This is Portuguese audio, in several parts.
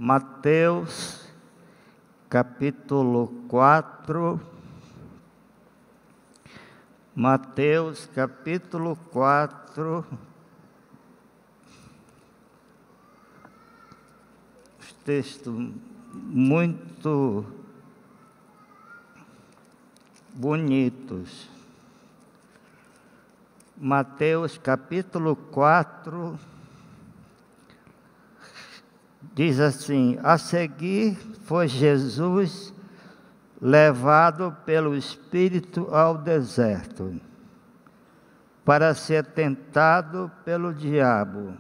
Mateus, capítulo 4. Mateus, capítulo 4. Os textos muito bonitos. Mateus, capítulo 4. Diz assim: a seguir foi Jesus levado pelo Espírito ao deserto, para ser tentado pelo diabo.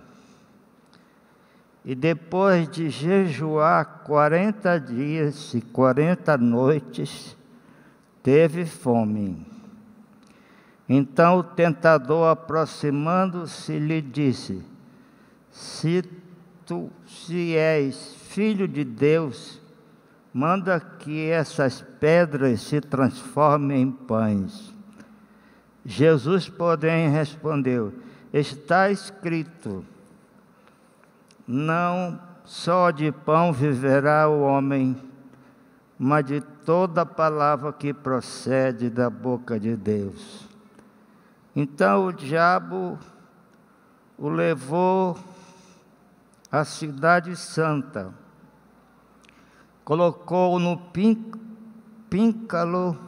E depois de jejuar 40 dias e 40 noites, teve fome. Então o tentador, aproximando-se, lhe disse: se és filho de Deus, manda que essas pedras se transformem em pães. Jesus, porém, respondeu: está escrito, não só de pão viverá o homem, mas de toda palavra que procede da boca de Deus. Então o diabo o levou à cidade santa, colocou-o no píncalo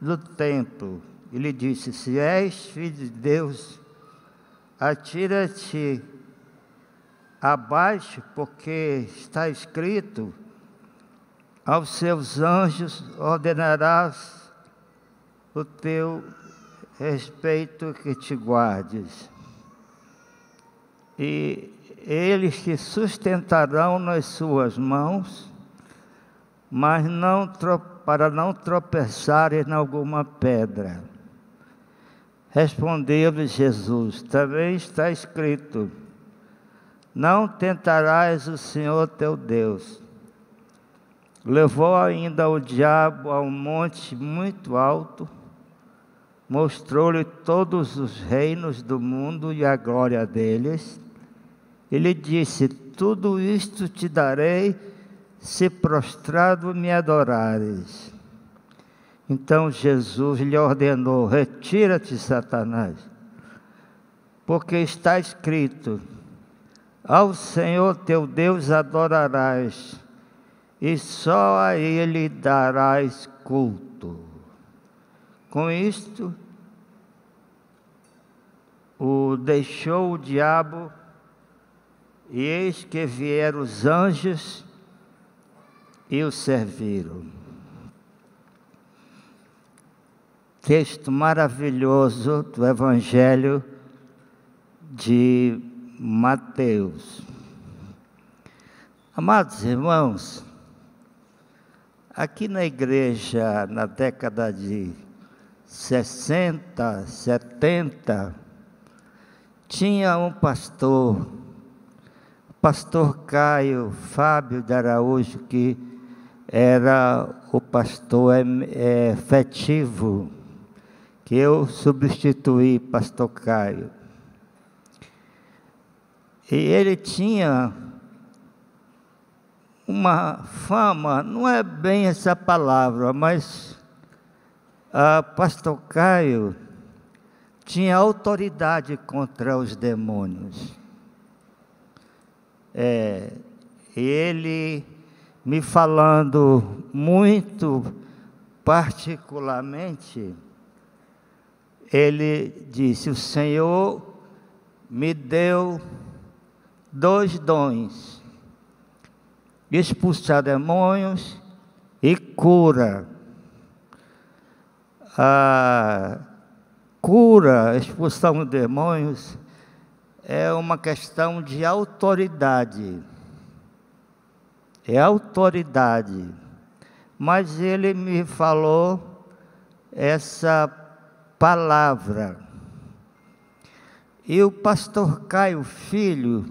do templo e lhe disse: se és filho de Deus, atira-te abaixo, porque está escrito, aos seus anjos ordenarás o teu respeito que te guardes, e eles te sustentarão nas suas mãos, mas para não tropeçares em alguma pedra. Respondeu-lhe Jesus: também está escrito, não tentarás o Senhor teu Deus. Levou ainda o diabo a um monte muito alto, mostrou-lhe todos os reinos do mundo e a glória deles. Ele disse: tudo isto te darei, se prostrado me adorares. Então Jesus lhe ordenou: retira-te, Satanás, porque está escrito, ao Senhor teu Deus adorarás, e só a Ele darás culto. Com isto, deixou o diabo, e eis que vieram os anjos e o serviram. Texto maravilhoso do Evangelho de Mateus. Amados irmãos, aqui na igreja, na década de 60, 70, tinha um pastor Caio Fábio de Araújo, que era o pastor efetivo, que eu substituí, pastor Caio. E ele tinha uma fama, não é bem essa palavra, mas pastor Caio tinha autoridade contra os demônios. Ele me falando muito particularmente, ele disse: o Senhor me deu 2 dons, expulsar demônios e cura. A cura, expulsão de demônios, é uma questão de autoridade. É autoridade. Mas ele me falou essa palavra. E o pastor Caio Filho,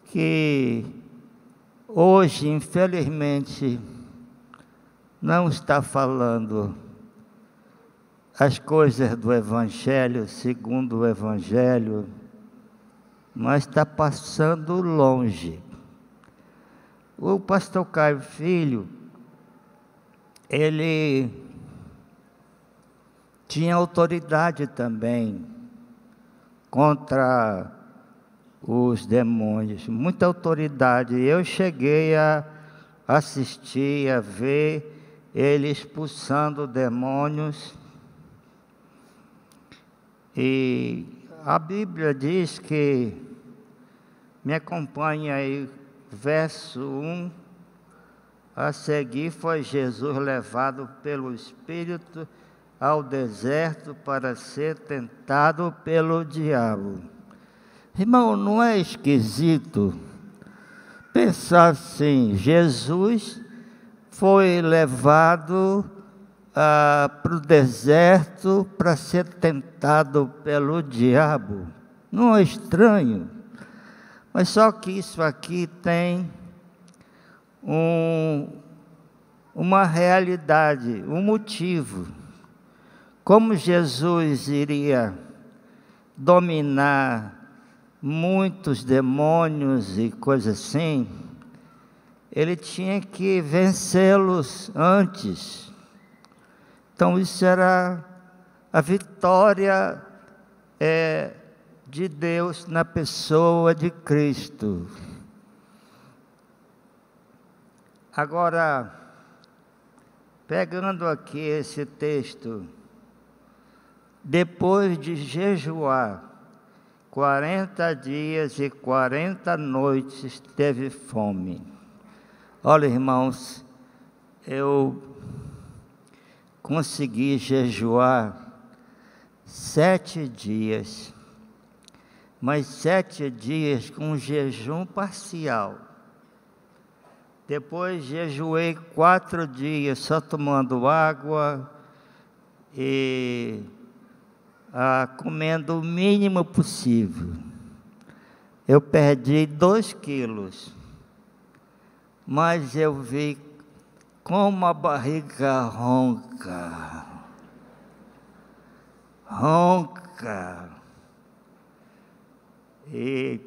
que hoje, infelizmente, não está falando as coisas do Evangelho, segundo o Evangelho, mas está passando longe. O pastor Caio Filho, ele tinha autoridade também contra os demônios, muita autoridade. Eu cheguei a assistir, a ver ele expulsando demônios. E a Bíblia diz que, me acompanha aí, verso 1, a seguir foi Jesus levado pelo Espírito ao deserto para ser tentado pelo diabo. Irmão, não é esquisito pensar assim? Jesus foi levado para o deserto para ser tentado pelo diabo. Não é estranho? Mas só que isso aqui tem uma realidade, um motivo. Como Jesus iria dominar muitos demônios e coisas assim, ele tinha que vencê-los antes. Então isso era a vitória de Deus na pessoa de Cristo. Agora, pegando aqui esse texto, depois de jejuar 40 dias e 40 noites, teve fome. Olha, irmãos, eu consegui jejuar 7 dias, mas 7 dias com jejum parcial. Depois jejuei 4 dias só tomando água e comendo o mínimo possível. Eu perdi 2 quilos, mas eu vi como a barriga ronca. E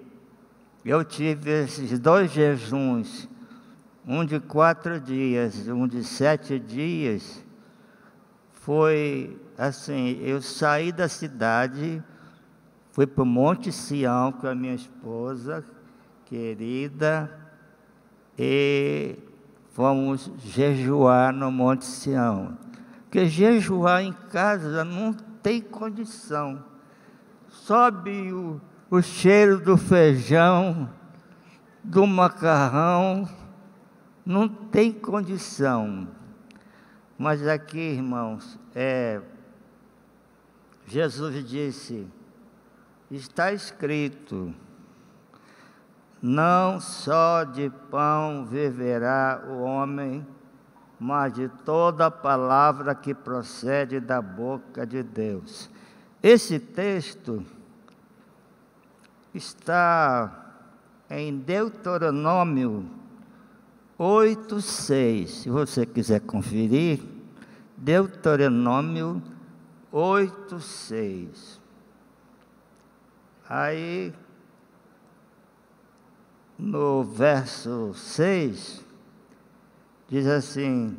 eu tive esses 2 jejuns, um de 4 dias, um de 7 dias. Foi assim, eu saí da cidade, fui para o Monte Sião com a minha esposa querida e fomos jejuar no Monte Sião. Porque jejuar em casa não tem condição. Sobe o cheiro do feijão, do macarrão, não tem condição. Mas aqui, irmãos, Jesus disse, está escrito, não só de pão viverá o homem, mas de toda palavra que procede da boca de Deus. Esse texto está em Deuteronômio 8:6. Se você quiser conferir, Deuteronômio 8:6. Aí, no verso 6, diz assim,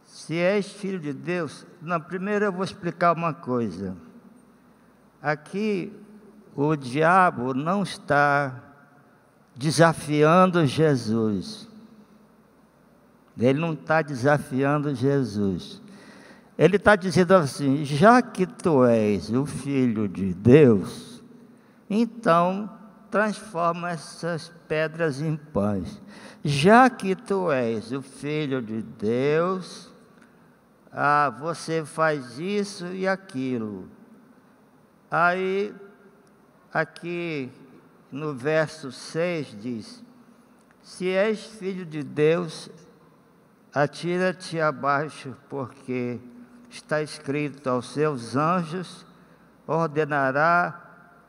se és filho de Deus... Não, primeiro eu vou explicar uma coisa. Aqui, o diabo não está desafiando Jesus. Ele não está desafiando Jesus. Ele está dizendo assim, já que tu és o Filho de Deus, então transforma essas pedras em pães. Já que tu és o Filho de Deus, você faz isso e aquilo. Aí, aqui no verso 6 diz, se és filho de Deus, atira-te abaixo, porque está escrito, aos seus anjos ordenará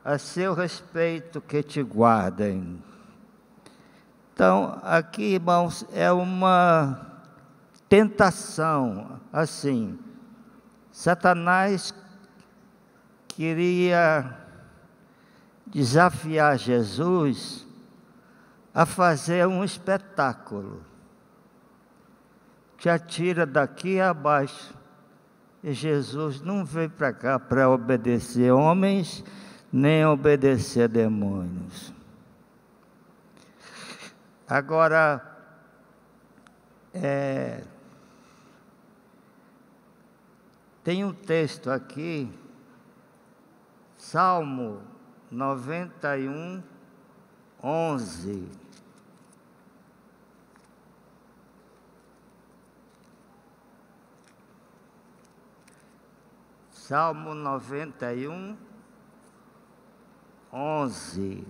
a seu respeito que te guardem. Então, aqui, irmãos, é uma tentação, assim, Satanás queria desafiar Jesus a fazer um espetáculo. Te atira daqui abaixo. E Jesus não veio para cá para obedecer homens, nem obedecer demônios. Agora, tem um texto aqui, Salmo 91, 11. Salmo 91, 11.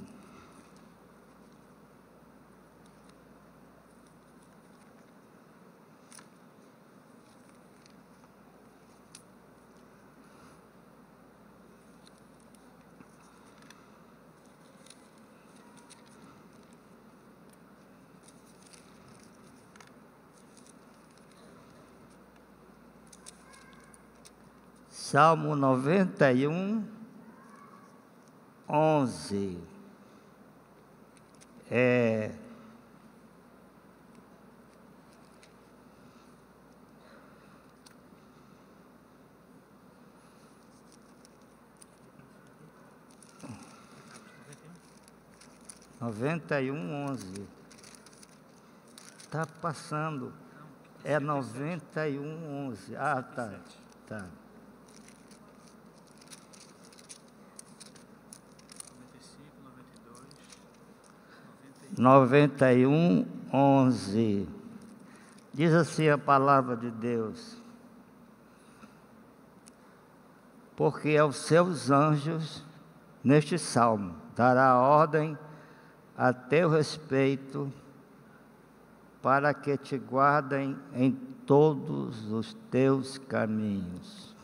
Salmo 91, 11. Noventa e um, 11. Está passando. É 91, 11. Ah, tá. Tá. 91, 11. Diz assim a palavra de Deus: porque aos seus anjos, neste salmo, dará ordem a teu respeito, para que te guardem em todos os teus caminhos.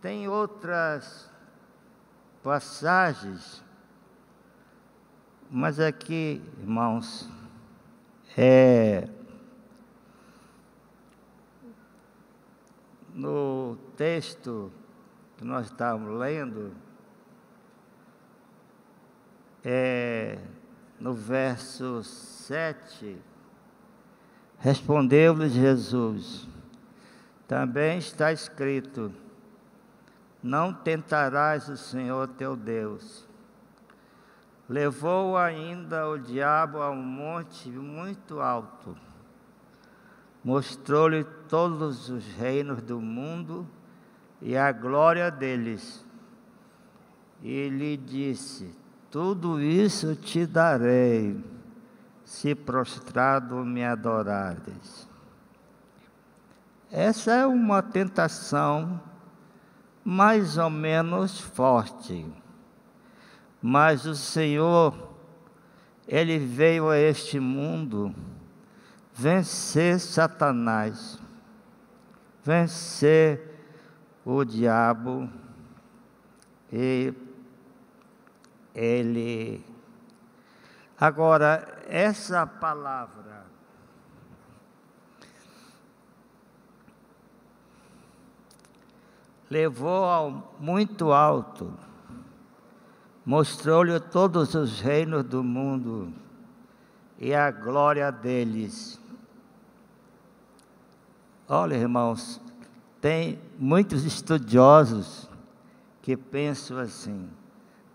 Tem outras passagens, mas aqui, irmãos, no texto que nós estávamos lendo, no verso 7, respondeu-lhes Jesus: também está escrito, não tentarás o Senhor teu Deus. Levou ainda o diabo a um monte muito alto, mostrou-lhe todos os reinos do mundo e a glória deles, e lhe disse: tudo isso te darei, se prostrado me adorares. Essa é uma tentação mais ou menos forte, mas o Senhor, Ele veio a este mundo vencer Satanás, vencer o diabo, e Ele... Agora, essa palavra levou ao muito alto, mostrou-lhe todos os reinos do mundo e a glória deles. Olha, irmãos, tem muitos estudiosos que pensam assim: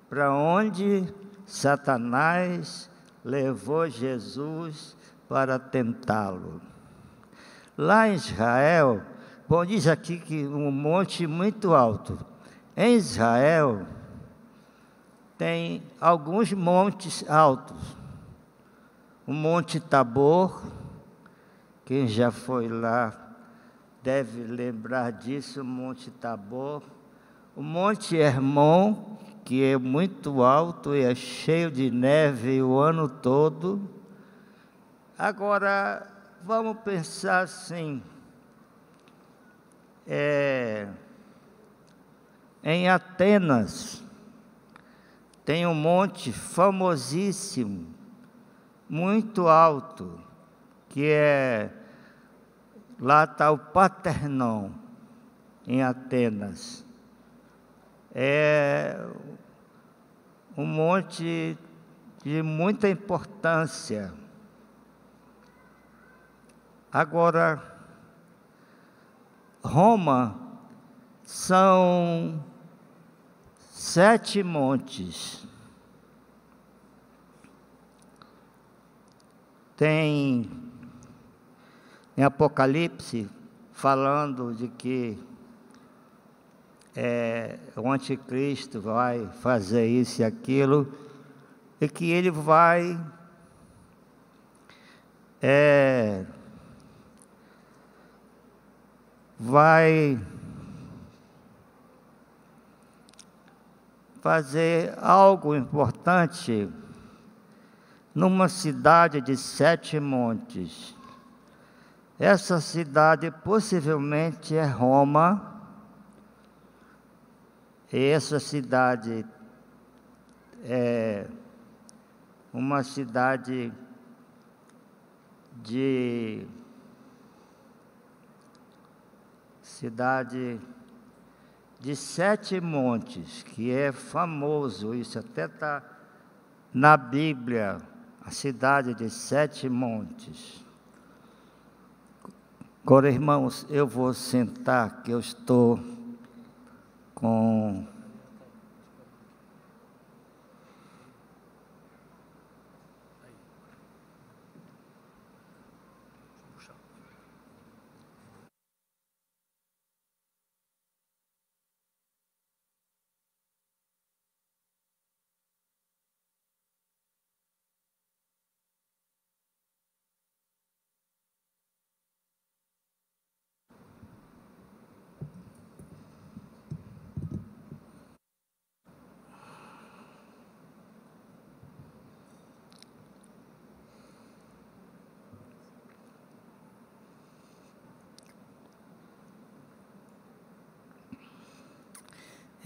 para onde Satanás levou Jesus para tentá-lo? Lá em Israel, bom, diz aqui que um monte muito alto. Em Israel, tem alguns montes altos. O Monte Tabor, quem já foi lá deve lembrar disso, o Monte Tabor. O Monte Hermon, que é muito alto e é cheio de neve o ano todo. Agora, vamos pensar assim, em Atenas, tem um monte famosíssimo, muito alto, que lá está o Paternon, em Atenas. É um monte de muita importância. Agora, Roma são 7 montes. Tem em Apocalipse falando de que o anticristo vai fazer isso e aquilo, e que ele vai fazer algo importante numa cidade de 7 montes. Essa cidade possivelmente é Roma. E essa cidade é uma cidade de 7 montes, que é famoso, isso até está na Bíblia, a cidade de 7 montes. Agora, irmãos, eu vou sentar, que eu estou com...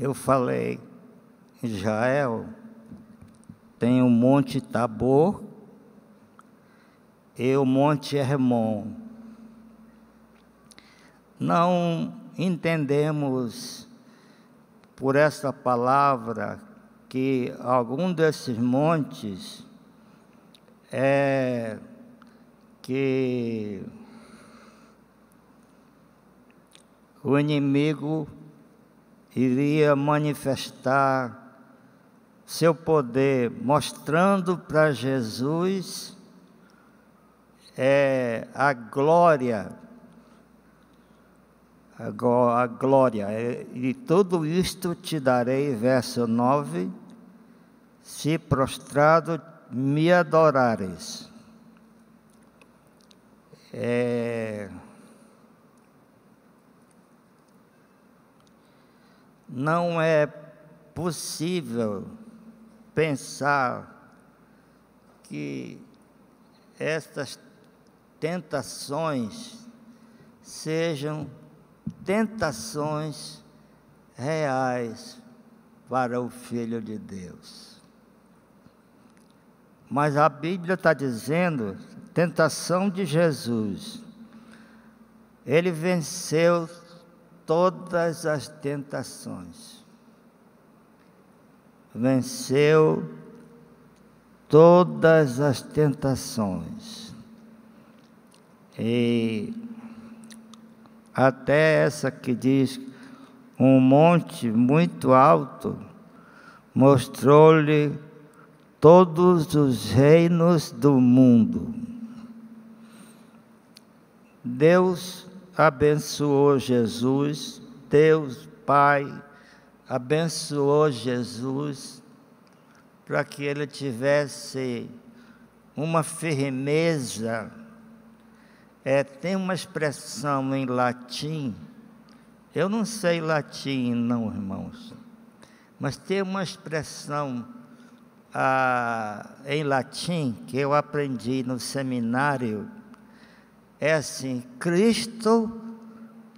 Eu falei, Israel tem o Monte Tabor e o Monte Hermon. Não entendemos por essa palavra que algum desses montes que o inimigo iria manifestar seu poder, mostrando para Jesus a glória, e tudo isto te darei, verso 9, se prostrado me adorares. Não é possível pensar que estas tentações sejam tentações reais para o Filho de Deus. Mas a Bíblia está dizendo, tentação de Jesus. Ele venceu todas as tentações. Venceu todas as tentações. E até essa que diz, um monte muito alto mostrou-lhe todos os reinos do mundo. Deus abençoou Jesus, Deus Pai abençoou Jesus para que ele tivesse uma firmeza. Tem uma expressão em latim, eu não sei latim não, irmãos, mas tem uma expressão em latim que eu aprendi no seminário, é assim: Cristo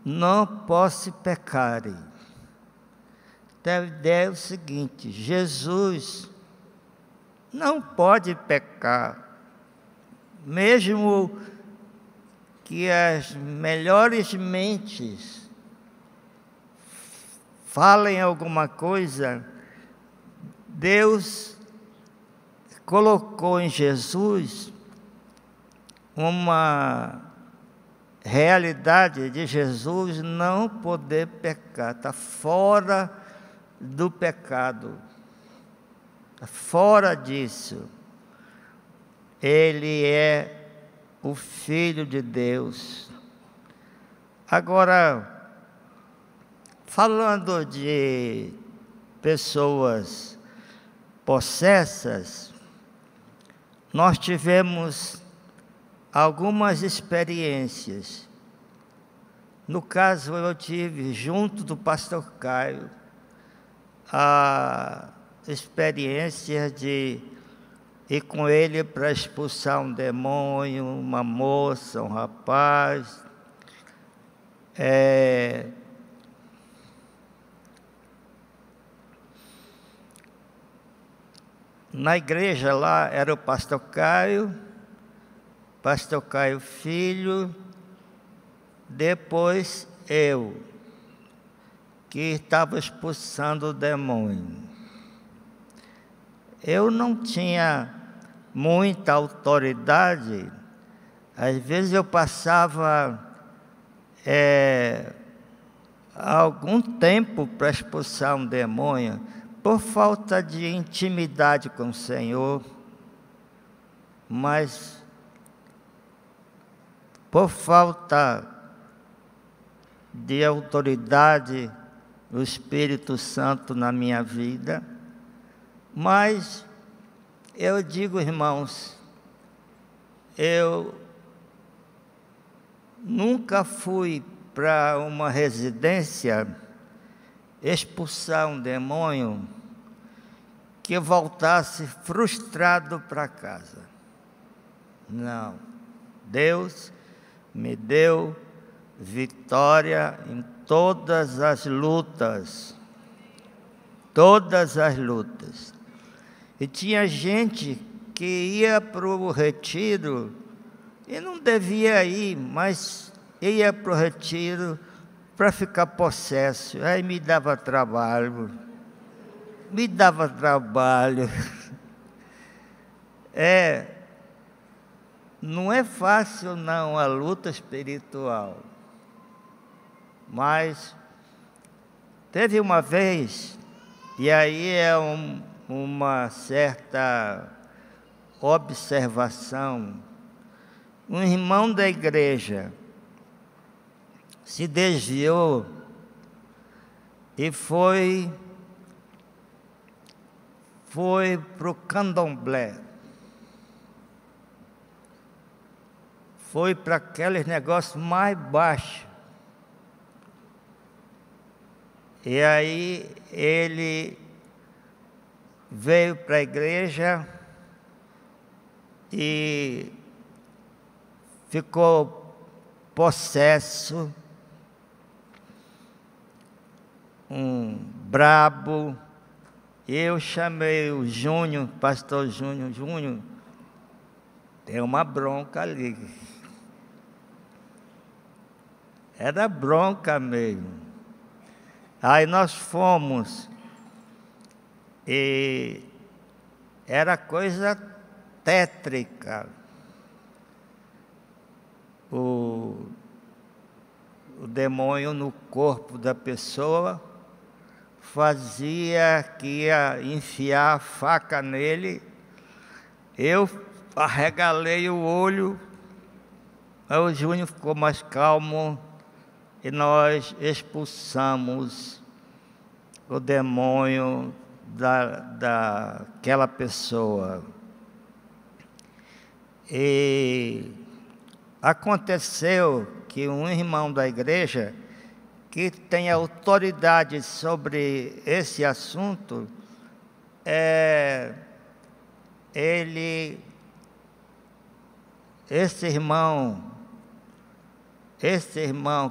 não posse peccare. Então, a ideia é o seguinte: Jesus não pode pecar, mesmo que as melhores mentes falem alguma coisa, Deus colocou em Jesus uma realidade de Jesus não poder pecar, está fora do pecado, está fora disso. Ele é o Filho de Deus. Agora, falando de pessoas possessas, nós tivemos algumas experiências. No caso, eu tive, junto do pastor Caio, a experiência de ir com ele para expulsar um demônio, uma moça, um rapaz. Na igreja lá era o pastor Caio Filho, depois eu, que estava expulsando o demônio. Eu não tinha muita autoridade, às vezes eu passava algum tempo para expulsar um demônio, por falta de intimidade com o Senhor, mas por falta de autoridade do Espírito Santo na minha vida. Mas eu digo, irmãos, eu nunca fui para uma residência expulsar um demônio que voltasse frustrado para casa. Não. Deus me deu vitória em todas as lutas. Todas as lutas. E tinha gente que ia para o retiro e não devia ir, mas ia para o retiro para ficar possesso. Aí me dava trabalho. Não é fácil não a luta espiritual. Mas teve uma vez, e aí é uma certa observação, um irmão da igreja se desviou e foi para o candomblé. Foi para aqueles negócios mais baixos. E aí ele veio para a igreja e ficou possesso, brabo. Eu chamei o Júnior, pastor Júnior, tem uma bronca ali. Era bronca mesmo. Aí nós fomos, e era coisa tétrica. O demônio no corpo da pessoa fazia que ia enfiar a faca nele. Eu arregalei o olho, aí o Júnior ficou mais calmo e nós expulsamos o demônio daquela pessoa. E aconteceu que um irmão da igreja que tem autoridade sobre esse assunto, esse irmão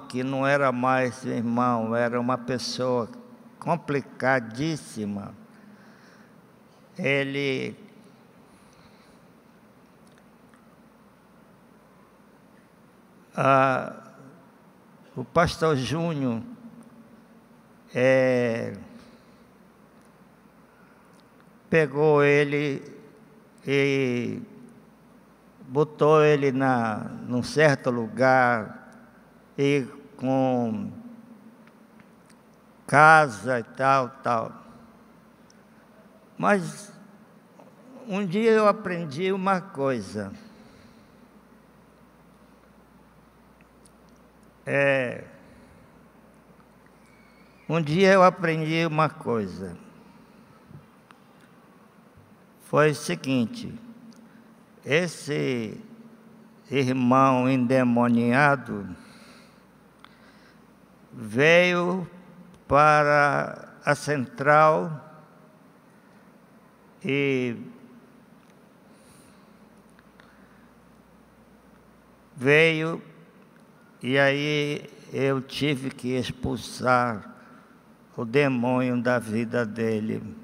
que não era mais irmão, era uma pessoa complicadíssima, o pastor Júnior pegou ele e botou ele num certo lugar, e com casa e tal. Mas um dia eu aprendi uma coisa. Um dia eu aprendi uma coisa. Foi o seguinte: esse irmão endemoniado veio para a central e aí eu tive que expulsar o demônio da vida dele.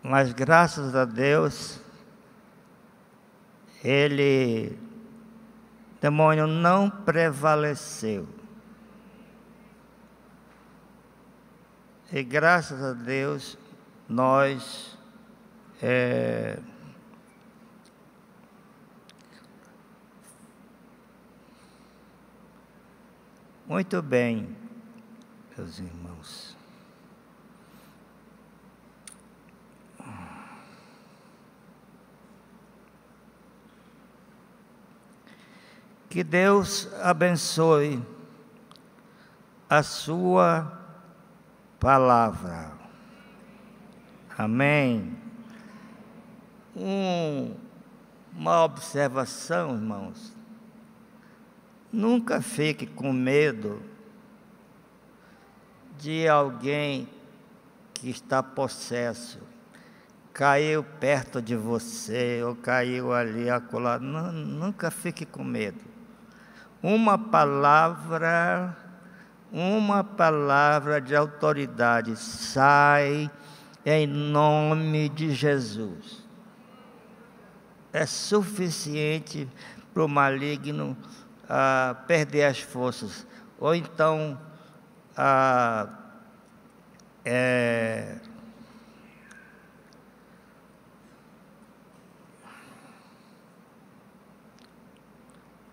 Mas graças a Deus, o demônio não prevaleceu. E graças a Deus, nós muito bem, meus irmãos. Que Deus abençoe a sua palavra. Amém. Uma observação, irmãos. Nunca fique com medo de alguém que está possesso. Caiu perto de você, ou caiu ali, acolá. Nunca fique com medo. Uma palavra de autoridade sai em nome de Jesus. É suficiente para o maligno perder as forças. Ou então,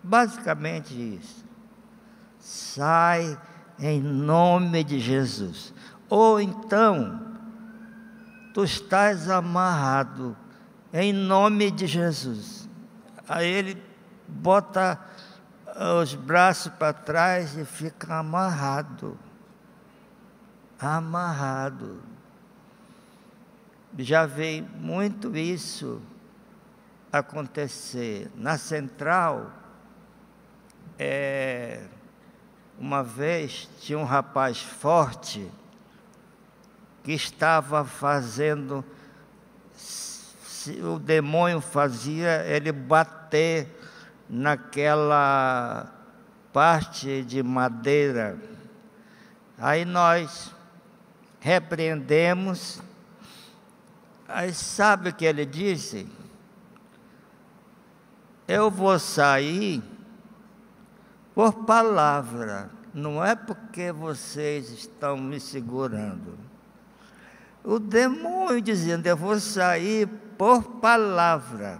basicamente isso. Sai em nome de Jesus. Ou então, tu estás amarrado em nome de Jesus. Aí ele bota os braços para trás e fica amarrado. Amarrado. Já vi muito isso acontecer. Na central, uma vez tinha um rapaz forte que estava fazendo, o demônio fazia ele bater naquela parte de madeira. Aí nós repreendemos. Aí sabe o que ele disse? Eu vou sair por palavra, não é porque vocês estão me segurando. O demônio dizendo, eu vou sair por palavra.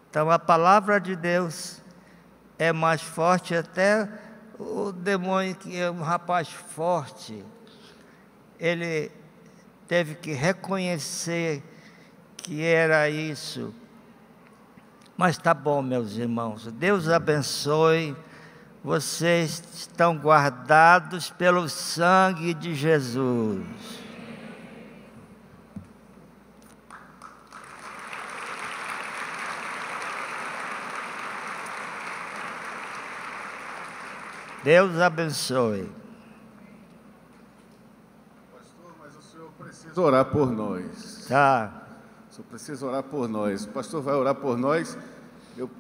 Então a palavra de Deus é mais forte. Até o demônio, que é um rapaz forte, ele teve que reconhecer que era isso. Mas tá bom, meus irmãos, Deus abençoe, vocês estão guardados pelo sangue de Jesus. Deus abençoe. Pastor, mas o senhor precisa orar por nós. Tá. O senhor precisa orar por nós. O pastor vai orar por nós. Eu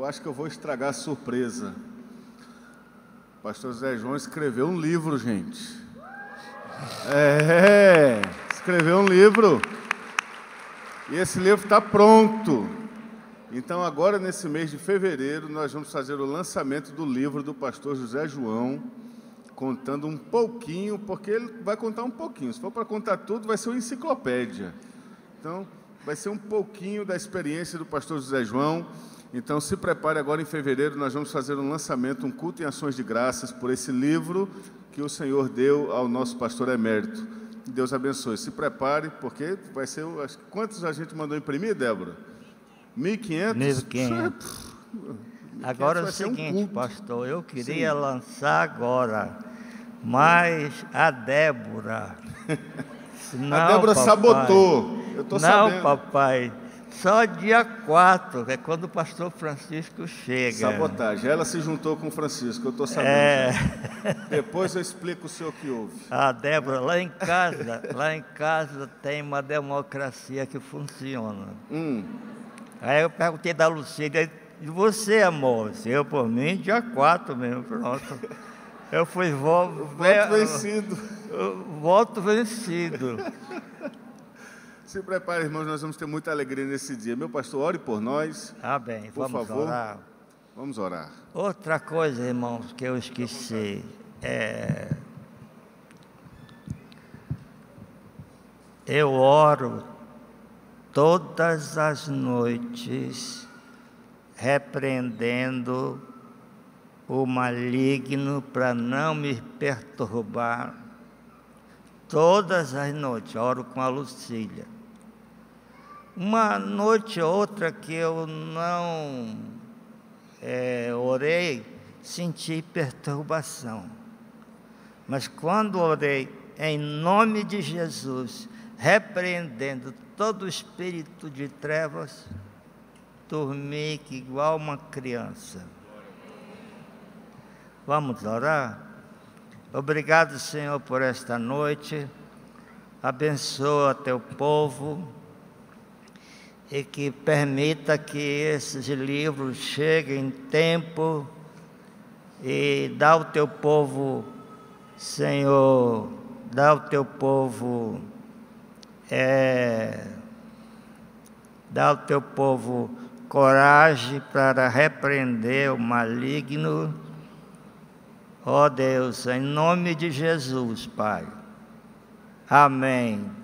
acho que eu vou estragar a surpresa. O pastor Zé João escreveu um livro, gente. Escreveu um livro. E esse livro está pronto. Então, agora, nesse mês de fevereiro, nós vamos fazer o lançamento do livro do pastor José João. contando um pouquinho, porque ele vai contar um pouquinho. Se for para contar tudo, vai ser uma enciclopédia. Então, vai ser um pouquinho da experiência do pastor José João. Então, se prepare agora em fevereiro, nós vamos fazer um lançamento, um culto em ações de graças por esse livro que o Senhor deu ao nosso pastor emérito. Deus abençoe. Se prepare, porque vai ser... Quantos a gente mandou imprimir, Débora? 1.500? 1.500. Agora é o seguinte, pastor, eu queria lançar agora, mas a Débora... Não, a Débora papai, sabotou. Eu estou sabendo. Não, papai. Só dia 4, é quando o pastor Francisco chega. Sabotagem. Ela se juntou com o Francisco, eu estou sabendo. Depois eu explico o senhor o que houve. Ah, Débora, lá em casa tem uma democracia que funciona. Aí eu perguntei da Lucília, e você, amor? Eu, por mim, dia 4 mesmo, pronto. Eu fui voto vencido. Voto vencido. Se prepare, irmãos, nós vamos ter muita alegria nesse dia. Meu pastor, ore por nós. Bem, por vamos favor. orar. Vamos orar. Outra coisa, irmãos, que eu esqueci. Eu oro todas as noites, repreendendo o maligno para não me perturbar. Todas as noites, oro com a Lucília. Uma noite ou outra que eu não orei, senti perturbação. Mas quando orei, em nome de Jesus, repreendendo todo o espírito de trevas, dormi que igual uma criança. Vamos orar? Obrigado, Senhor, por esta noite. Abençoa teu povo e que permita que esses livros cheguem em tempo e dá ao teu povo, Senhor, dá ao teu povo, dá ao teu povo coragem para repreender o maligno. Ó Deus, em nome de Jesus, Pai. Amém.